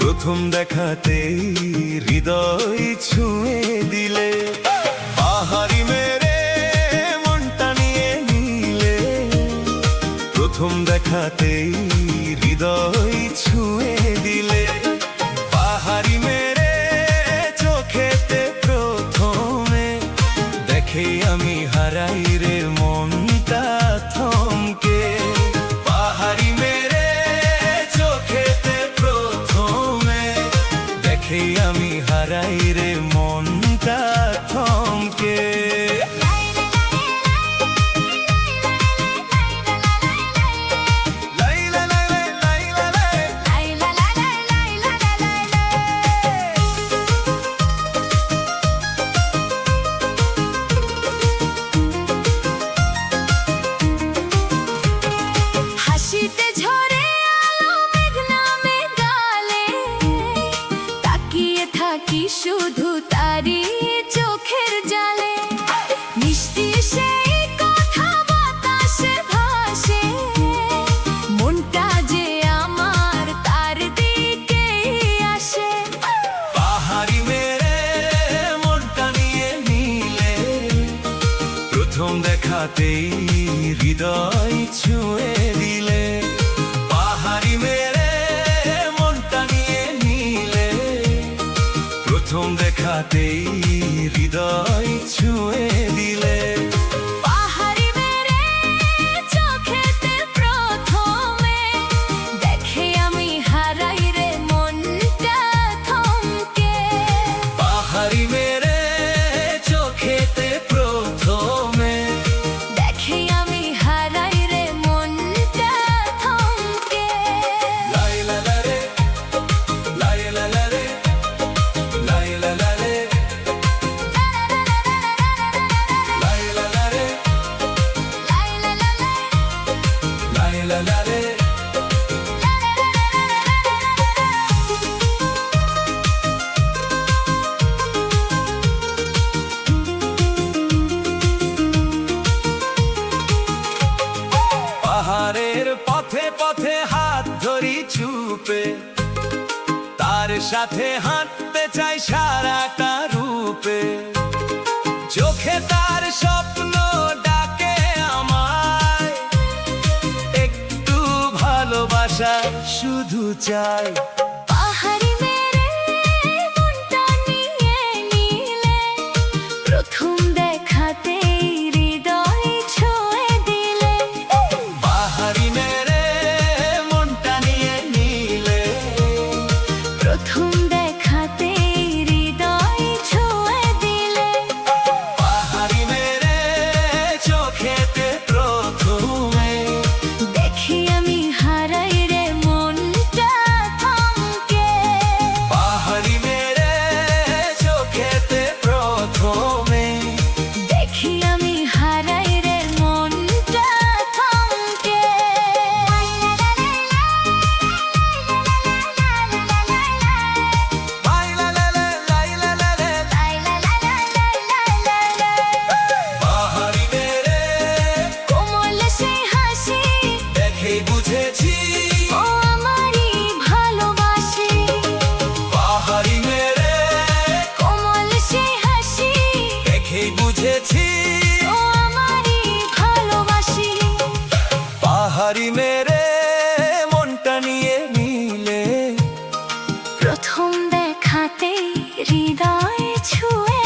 প্রথম দেখাতেই হৃদয় ছুঁয়ে দিলে, পাহাড়ি মেরে মনটা নিয়ে নিলে। প্রথম দেখাতেই হৃদয় ছুঁয়ে দিলে, পাহাড়ি মেরে চোখেতে প্রথমে দেখে আমি হারাই রে মনটা থমকে। পাহাড়ি মেরে চোখেতে প্রথমে দেখে আমি হারাই রে মনটা থমকে। হাসিতে ঝরে আলো মেঘ নামে গালে, তাকিয়ে থাকি শুধু তারি চোখের জালে। মিষ্টি সেই কথা বাতাসে ভাসে, মনটা যে আমার তার দিকেই আসে। পাহাড়ি মেরে মনটা নিয়ে নিলে, প্রথম দেখাতেই হৃদয় ছুঁয়ে দিলে। পাহাড়ি মেরে মনটা নিয়ে নিলে, প্রথম দেখাতেই হৃদয় ছুঁয়ে দিলে। পাহাড়ি মেরে চোখেতে প্রথমে দেখে আমি হারাই রে মনটা থমকে। পাহাড়ি মেরে চোখেতে প্রথমে দেখে আমি হারাই রে মনটা থমকে। লাইলা লারে, লাইলা লারে, লাইলা লারে, লাইলা লারে, লাইলা লালা, লাইলা লারে। পাহাড়ের পথে পথে হাত ধরি চুপে, তার সাথে হাঁটতে চাই সারাটা রূপে। চোখে তার স্বপ্ন ডাকে আমায়, একটু ভালোবাসা শুধু চাই। পাহাড়ি মেরে মনটা নিয়ে নিলে, প্রথম দেখাতেই হৃদয় ছুঁয়ে দিলে। পাহাড়ি মেরে মনটা নিয়ে নিলে, প্রথম দেখাতেই হৃদয় ছুঁয়ে দিলে। পাহাড়ি মেরে চোখেতে প্রথমে দেখি আমি হারাই রে মনটা থমকে। পাহাড়ি মেরে চোখেতে প্রথমে দেখি আমি হারাই রে মনটা থমকে। লাইলা লালে, লাইলা লালে। পাহাড়ি মেরে কোমল সেই হাসি, দেখেই বুঝেছি ও আমারই ভালোবাসি। পাহাড়ি মেরে কোমল সেই হাসি, দেখেই বুঝেছি ও আমারই ভালোবাসি। পাহাড়ি মেরে মনটা নিয়ে নিলে, প্রথম দেখাতেই হৃদয় ছুঁয়ে